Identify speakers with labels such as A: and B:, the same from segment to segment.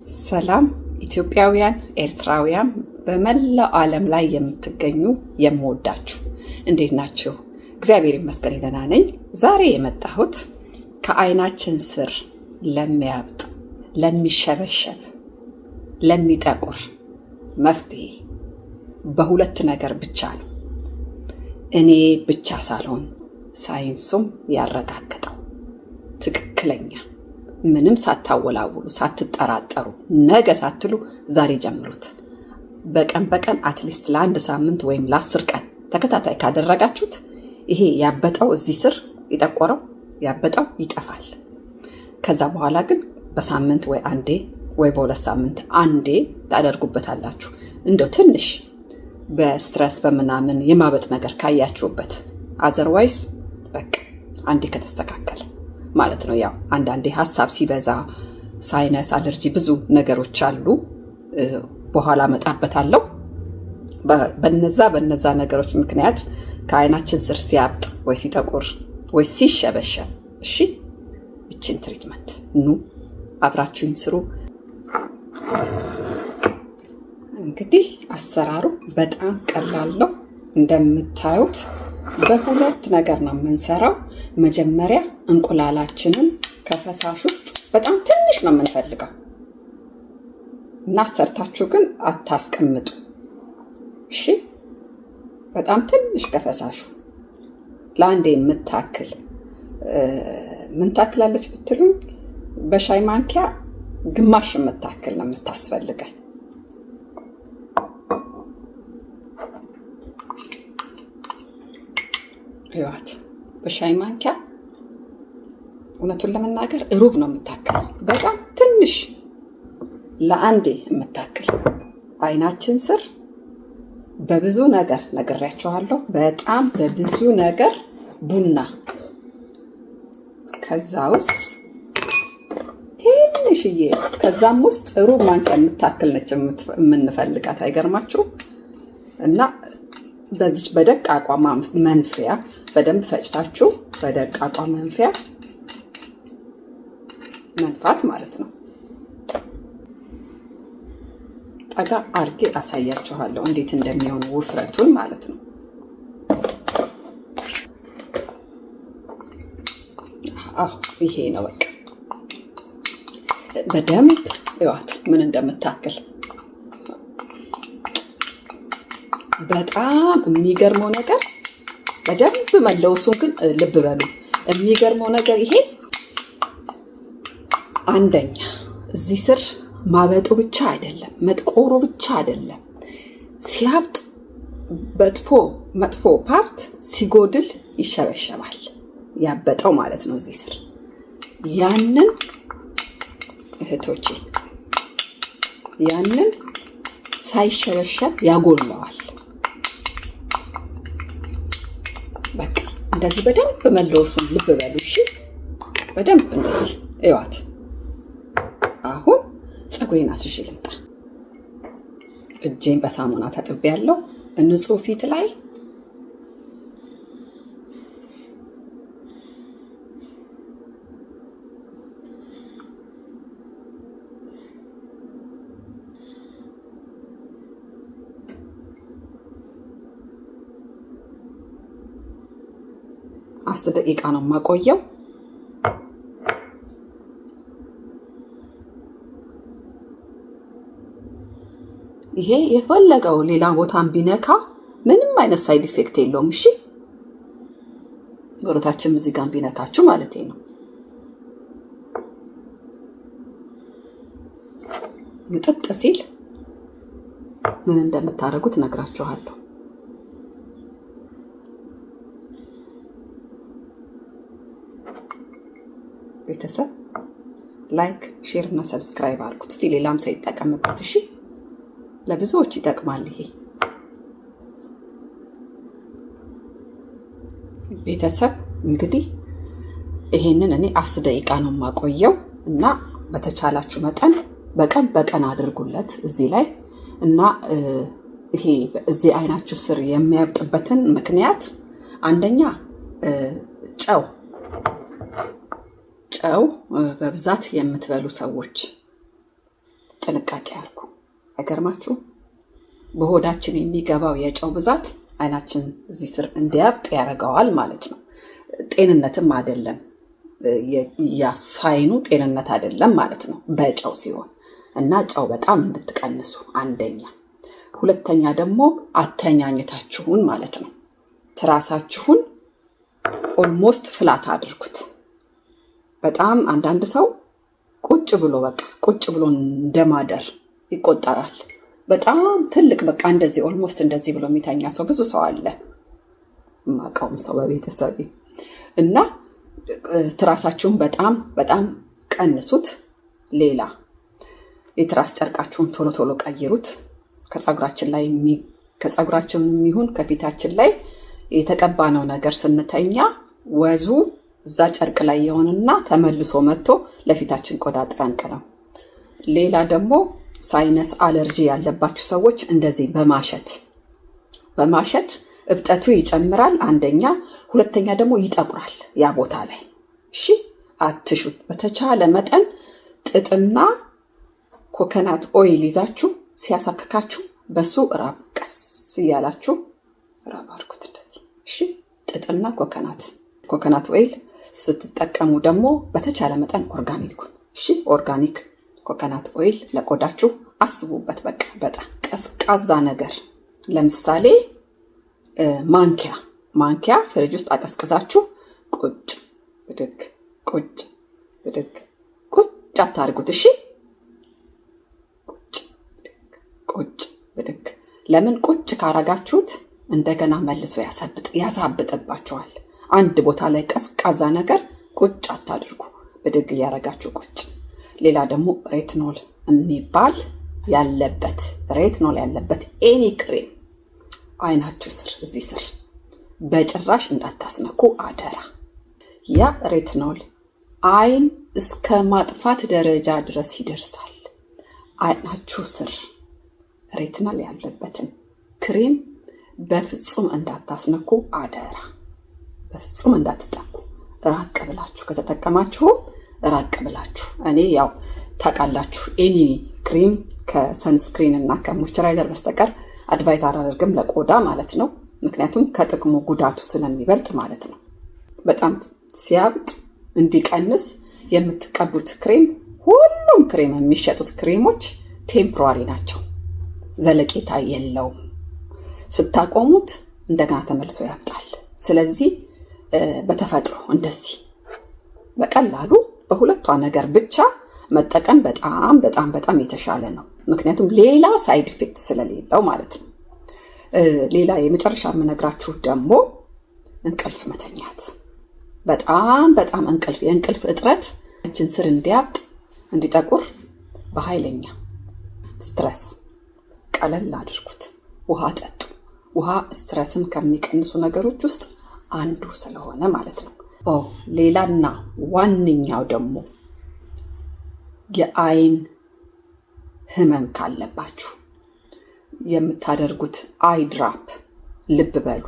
A: ሰላም ኢትዮጵያውያን ኤርትራውያን በመላው ዓለም ላይ የምትገኙ የምወዳችሁ እንዴት ናችሁ? እግዚአብሔር ይመስገን ደህና ነኝ። ዛሬ የመጣሁት ከዓይናችን ስር ለሚያብጥ፣ ለሚሸበሸብ፣ ለሚጠቁር መፍትሄ በሁለት ነገር ብቻ ነው። እኔ ብቻ ሳልሆን ሳይንሱም ያረጋገጠው ትክክለኛ ምንም ሳታወላውሉ ሳትጠራጠሩ ነገ ሳትሉ ዛሬ ጀምሩት። በቀን በቀን አትሊስት ለአንድ ሳምንት ወይም ለ10 ቀን ተከታታይ ካደረጋችሁት ይሄ ያበጠው እዚህ ስር የጠቆረው ያበጠው ይጠፋል። ከዛ በኋላ ግን በሳምንት ወይ አንዴ ወይ በሁለት ሳምንት አንዴ ታደርጉበታላችሁ። እንደው ትንሽ በስትረስ በምናምን የማበጥ ነገር ካያችሁበት፣ አዘርዋይስ በቃ አንዴ ከተስተካከለ ማለት ነው። ያው አንዳንዴ ሐሳብ ሲበዛ ሳይነስ፣ አለርጂ ብዙ ነገሮች አሉ። በኋላ መጣበታለሁ። በነዛ ነገሮች ምክንያት ከዓይናችን ስር ሲያብጥ ወይ ሲጠቁር ወይ ሲሸበሸብ፣ እሺ እቺን ትሪትመንት ኑ አብራችሁኝ ስሩ። እንግዲህ አሰራሩ በጣም ቀላል ነው። እንደምታዩት በሁለት ነገር ነው የምንሰራው። መጀመሪያ እንቁላላችንን ከፈሳሽ ውስጥ በጣም ትንሽ ነው የምንፈልገው እና ሰርታችሁ ግን አታስቀምጡ። እሺ፣ በጣም ትንሽ ከፈሳሹ ለአንዴ የምታክል ምን ታክላለች ብትሉኝ፣ በሻይ ማንኪያ ግማሽ የምታክል ነው የምታስፈልገን። ይዋት በሻይ ማንኪያ እውነቱን ለመናገር ሩብ ነው የምታክል። በጣም ትንሽ ለአንዴ የምታክል ዓይናችን ስር በብዙ ነገር ነግሬያችኋለሁ። በጣም በብዙ ነገር ቡና፣ ከዛ ውስጥ ትንሽዬ፣ ከዛም ውስጥ ሩብ ማንኪያ የምታክል ነች የምንፈልጋት። አይገርማችሁ? እና በዚህ በደቃቋ መንፊያ በደንብ ፈጭታችሁ በደቃቋ መንፊያ መንፋት ማለት ነው። ጠጋ አርጌ አሳያችኋለሁ እንዴት እንደሚሆን ውፍረቱን ማለት ነው። ይሄ ነው በቃ። በደንብ ይዋት ምን እንደምታክል። በጣም የሚገርመው ነገር በደንብ መለውሱን ግን ልብ በሉ። የሚገርመው ነገር ይሄ አንደኛ እዚህ ስር ማበጡ ብቻ አይደለም፣ መጥቆሩ ብቻ አይደለም፣ ሲያብጥ መጥፎ ፓርት ሲጎድል ይሸበሸባል። ያበጠው ማለት ነው እዚህ ስር። ያንን እህቶቼ ያንን ሳይሸበሸብ ያጎለዋል። በቃ እንደዚህ በደንብ መለወሱን ልብ በሉ እሺ። በደንብ እንደዚህ እዩዋት። አሁን ፀጉሬን አስይዤ ልምጣ። እጄን በሳሙና ታጥቤያለሁ። ንጹህ ፊት ላይ አስር ደቂቃ ነው የማቆየው። ይሄ የፈለገው ሌላ ቦታን ቢነካ ምንም አይነት ሳይድ ኢፌክት የለውም። እሺ፣ ወረታችን እዚህ ጋር ቢነካችሁ ማለት ነው። ምጥጥ ሲል ምን እንደምታደርጉት ነግራችኋለሁ። ቤተሰብ ላይክ፣ ሼር እና ሰብስክራይብ አድርጉት። እስቲ ሌላም ሰው ይጠቀምበት። እሺ፣ ለብዙዎች ይጠቅማል ይሄ። ቤተሰብ እንግዲህ ይሄንን እኔ 10 ደቂቃ ነው የማቆየው እና በተቻላችሁ መጠን በቀን አድርጉለት እዚህ ላይ እና ይሄ እዚህ ዓይናችሁ ስር የሚያብጥበትን ምክንያት አንደኛ ጨው በብዛት የምትበሉ ሰዎች ጥንቃቄ አድርጉ። አይገርማችሁ? በሆዳችን የሚገባው የጨው ብዛት አይናችን እዚህ ስር እንዲያብጥ ያደርገዋል ማለት ነው። ጤንነትም አይደለም፣ ሳይኑ ጤንነት አይደለም ማለት ነው በጨው ሲሆን እና ጨው በጣም እንድትቀንሱ አንደኛ። ሁለተኛ ደግሞ አተኛኘታችሁን ማለት ነው። ትራሳችሁን ኦልሞስት ፍላት አድርጉት። በጣም አንዳንድ ሰው ቁጭ ብሎ እንደማደር ይቆጠራል። በጣም ትልቅ በቃ እንደዚህ ኦልሞስት እንደዚህ ብሎ የሚተኛ ሰው ብዙ ሰው አለ፣ የማውቀውም ሰው በቤተሰቤ። እና ትራሳችሁን በጣም ቀንሱት። ሌላ የትራስ ጨርቃችሁን ቶሎ ቀይሩት። ከፀጉራችን የሚሆን ከፊታችን ላይ የተቀባነው ነገር ስንተኛ ወዙ እዛ ጨርቅ ላይ የሆነና ተመልሶ መጥቶ ለፊታችን ቆዳ ጠንቅ ነው። ሌላ ደግሞ ሳይነስ አለርጂ ያለባችሁ ሰዎች እንደዚህ በማሸት እብጠቱ ይጨምራል አንደኛ። ሁለተኛ ደግሞ ይጠቁራል ያ ቦታ ላይ። እሺ አትሹት። በተቻለ መጠን ጥጥና ኮኮናት ኦይል ይዛችሁ ሲያሳክካችሁ በሱ ራብ ቀስ እያላችሁ ራብ አድርጉት እንደዚህ። እሺ ጥጥና ኮኮናት ኦይል ስትጠቀሙ ደግሞ በተቻለ መጠን ኦርጋኒክ ኮኮናት ኦይል ለቆዳችሁ አስቡበት። በቃ በጣም ቀዝቃዛ ነገር ለምሳሌ ማንኪያ ፍሪጅ ውስጥ አቀዝቅዛችሁ ቁጭ አታርጉት። እሺ ቁጭ ብድግ። ለምን ቁጭ ካረጋችሁት እንደገና መልሶ ያሳብጥባችኋል። አንድ ቦታ ላይ ቀዝቃዛ ነገር ቁጭ አታድርጉ፣ ብድግ እያረጋችሁ ቁጭ። ሌላ ደግሞ ሬትኖል ያለበት ኤኒ ክሬም አይናችሁ ስር እዚህ ስር በጭራሽ እንዳታስነኩ አደራ። ያ ሬትኖል አይን እስከ ማጥፋት ደረጃ ድረስ ይደርሳል። አይናችሁ ስር ሬትኖል ያለበትን ክሬም በፍጹም እንዳታስነኩ አደራ። በፍጹም እንዳትጠቁ። ራቅ ብላችሁ ከተጠቀማችሁ ራቅ ብላችሁ። እኔ ያው ታውቃላችሁ ኤኒ ክሬም ከሰንስክሪን እና ከሞይስቸራይዘር በስተቀር አድቫይዝ አላደርግም ለቆዳ ማለት ነው። ምክንያቱም ከጥቅሙ ጉዳቱ ስለሚበልጥ ማለት ነው። በጣም ሲያብጥ እንዲቀንስ የምትቀቡት ክሬም፣ ሁሉም ክሬም የሚሸጡት ክሬሞች ቴምፖራሪ ናቸው፣ ዘለቄታ የለውም። ስታቆሙት እንደገና ተመልሶ ያብጣል። ስለዚህ በተፈጥሮ እንደዚህ በቀላሉ በሁለቷ ነገር ብቻ መጠቀም በጣም የተሻለ ነው። ምክንያቱም ሌላ ሳይድ ኢፌክት ስለሌለው ማለት ነው። ሌላ የምነግራችሁ ደግሞ እንቅልፍ መተኛት። በጣም የእንቅልፍ እጥረት እጅን ስር እንዲያብጥ እንዲጠቁር በኃይለኛ ስትረስ ቀለል አድርጉት። ውሃ ጠጡ። ውሃ ስትረስን ከሚቀንሱ ነገሮች ውስጥ አንዱ ስለሆነ ማለት ነው። ሌላና ዋነኛው ደግሞ የአይን ህመም ካለባችሁ የምታደርጉት አይ ድራፕ ልብ በሉ፣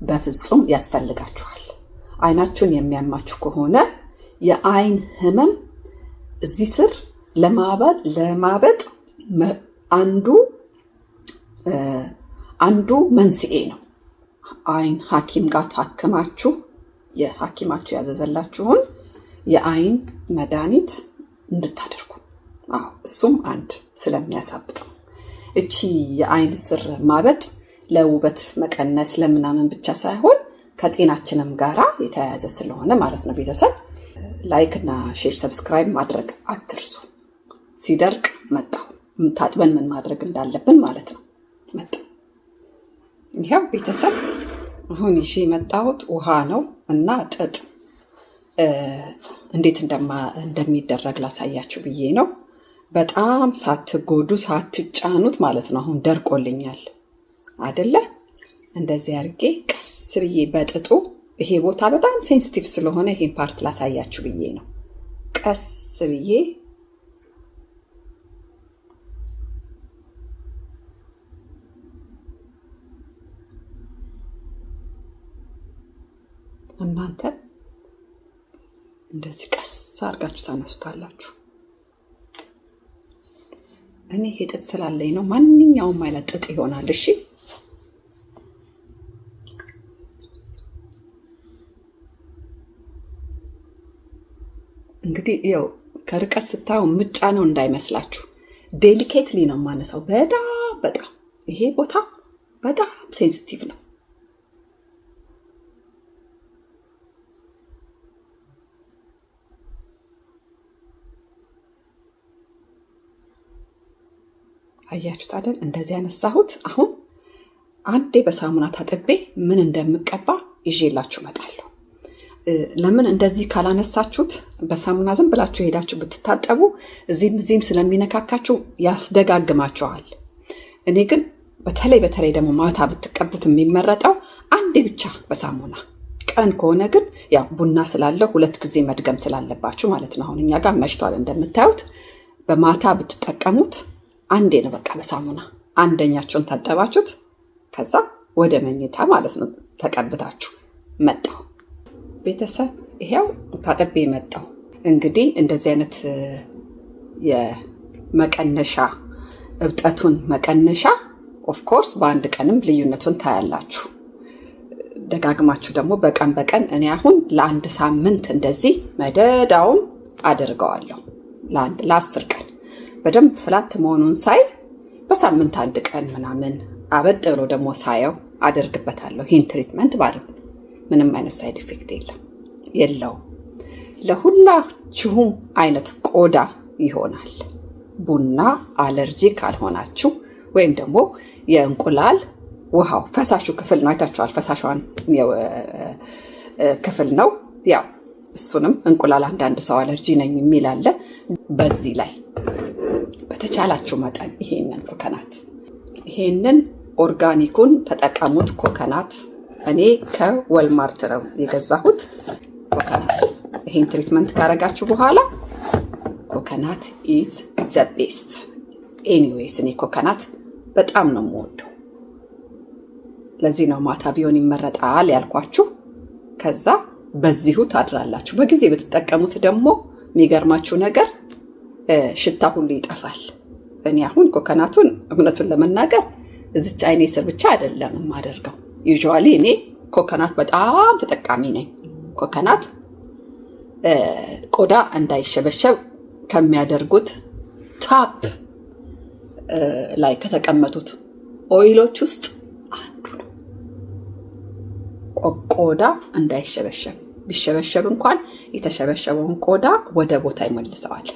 A: በፍጹም ያስፈልጋችኋል። አይናችሁን የሚያማችሁ ከሆነ የአይን ህመም እዚህ ስር ለማበጥ አንዱ መንስኤ ነው። አይን ሐኪም ጋር ታክማችሁ የሐኪማችሁ ያዘዘላችሁን የአይን መድኃኒት እንድታደርጉ። እሱም አንድ ስለሚያሳብጠው። እቺ የአይን ስር ማበጥ ለውበት መቀነስ ለምናምን ብቻ ሳይሆን ከጤናችንም ጋራ የተያያዘ ስለሆነ ማለት ነው። ቤተሰብ ላይክ እና ሼር ሰብስክራይብ ማድረግ አትርሱ። ሲደርቅ መጣው ታጥበን ምን ማድረግ እንዳለብን ማለት ነው። ይሄው ቤተሰብ አሁን ይዤ የመጣሁት ውሃ ነው እና ጥጥ እንዴት እንደሚደረግ ላሳያችሁ ብዬ ነው። በጣም ሳትጎዱ ሳትጫኑት ማለት ነው። አሁን ደርቆልኛል አይደለ? እንደዚህ አድርጌ ቀስ ብዬ በጥጡ ይሄ ቦታ በጣም ሴንሲቲቭ ስለሆነ ይሄን ፓርት ላሳያችሁ ብዬ ነው። ቀስ ብዬ እናንተ እንደዚህ ቀስ አድርጋችሁ ታነሱታላችሁ። እኔ ይሄ ጥጥ ስላለኝ ነው። ማንኛውም አይነት ጥጥ ይሆናል። እሺ እንግዲህ ያው ከርቀት ስታዩ ምጫ ነው እንዳይመስላችሁ። ዴሊኬትሊ ነው የማነሳው። በጣም ይሄ ቦታ በጣም ሴንሲቲቭ ነው። አያችሁት አይደል? እንደዚህ ያነሳሁት። አሁን አንዴ በሳሙና ታጥቤ ምን እንደምቀባ ይዤላችሁ እመጣለሁ። ለምን እንደዚህ ካላነሳችሁት በሳሙና ዝም ብላችሁ ሄዳችሁ ብትታጠቡ እዚህም ስለሚነካካችሁ ያስደጋግማችኋል። እኔ ግን በተለይ ደግሞ ማታ ብትቀቡት የሚመረጠው አንዴ ብቻ በሳሙና። ቀን ከሆነ ግን ያው ቡና ስላለው 2 ጊዜ መድገም ስላለባችሁ ማለት ነው። አሁን እኛ ጋር መሽቷል እንደምታዩት። በማታ ብትጠቀሙት አንዴ ነው በቃ በሳሙና አንደኛቸውን ታጠባችሁት፣ ከዛ ወደ መኝታ ማለት ነው ተቀብታችሁ መጣሁ። ቤተሰብ ይሄው ታጥቤ መጣሁ። እንግዲህ እንደዚህ አይነት የመቀነሻ እብጠቱን መቀነሻ ኦፍ ኮርስ በአንድ ቀንም ልዩነቱን ታያላችሁ። ደጋግማችሁ ደግሞ በቀን እኔ አሁን ለ1 ሳምንት እንደዚህ መደዳውን አደርገዋለሁ። ለ10 ቀን በደንብ ፍላት መሆኑን ሳይ በሳምንት 1 ቀን ምናምን አበጥ ብሎ ደግሞ ሳየው አደርግበታለሁ። ይህን ትሪትመንት ማለት ነው። ምንም አይነት ሳይድ ኢፌክት የለውም። ለሁላችሁም አይነት ቆዳ ይሆናል። ቡና አለርጂ ካልሆናችሁ ወይም ደግሞ የእንቁላል ውሃው ፈሳሹ ክፍል ነው፣ አይታችኋል። ፈሳሿን ክፍል ነው። ያው እሱንም እንቁላል አንዳንድ ሰው አለርጂ ነኝ የሚል አለ። በዚህ ላይ በተቻላችሁ መጠን ይሄንን ኦርጋኒኩን ተጠቀሙት። ኮኮናት እኔ ከወልማርት ነው የገዛሁት። ኮኮናት ይሄን ትሪትመንት ካረጋችሁ በኋላ ኮኮናት ኢዝ ዘ ቤስት። ኤኒዌይስ እኔ ኮኮናት በጣም ነው የምወደው። ለዚህ ነው ማታ ቢሆን ይመረጣል ያልኳችሁ። ከዛ በዚሁ ታድራላችሁ። በጊዜ ብትጠቀሙት ደግሞ የሚገርማችሁ ነገር ሽታ ሁሉ ይጠፋል። እኔ አሁን ኮኮናቱን እውነቱን ለመናገር እዚች አይኔ ስር ብቻ አይደለም የማደርገው። ዩዥዋሊ እኔ ኮኮናት በጣም ተጠቃሚ ነኝ። ኮኮናት ቆዳ እንዳይሸበሸብ ከሚያደርጉት ታፕ ላይ ከተቀመጡት ኦይሎች ውስጥ አንዱ ነው። ቆዳ እንዳይሸበሸብ፣ ቢሸበሸብ እንኳን የተሸበሸበውን ቆዳ ወደ ቦታ ይመልሰዋል።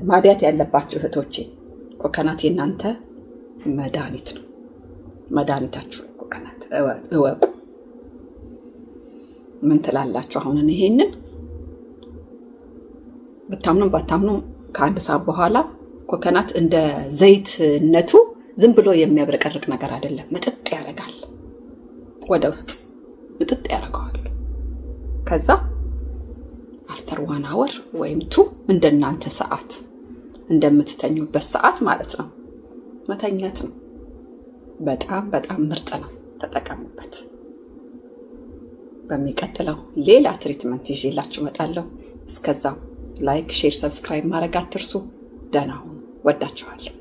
A: ማዲያት ያለባችሁ እህቶቼ ኮኮናት የእናንተ መድኃኒት ነው። መድኃኒታችሁ ኮኮናት እወቁ። ምን ትላላችሁ? አሁን ይሄንን ብታምኑም ባታምኑም ከ1 ሰዓት በኋላ ኮኮናት እንደ ዘይትነቱ ዝም ብሎ የሚያብረቀርቅ ነገር አይደለም። ምጥጥ ያደርጋል፣ ወደ ውስጥ ምጥጥ ያደርገዋል። ከዛ አፍተር 1 አወር ወይም 2 እንደናንተ ሰዓት እንደምትተኙበት ሰዓት ማለት ነው መተኛት ነው። በጣም ምርጥ ነው። ተጠቀሙበት። በሚቀጥለው ሌላ ትሪትመንት ይዤላችሁ እመጣለሁ። እስከዛው ላይክ፣ ሼር፣ ሰብስክራይብ ማድረግ አትርሱ። ደህና ሁኑ። ወዳችኋለሁ።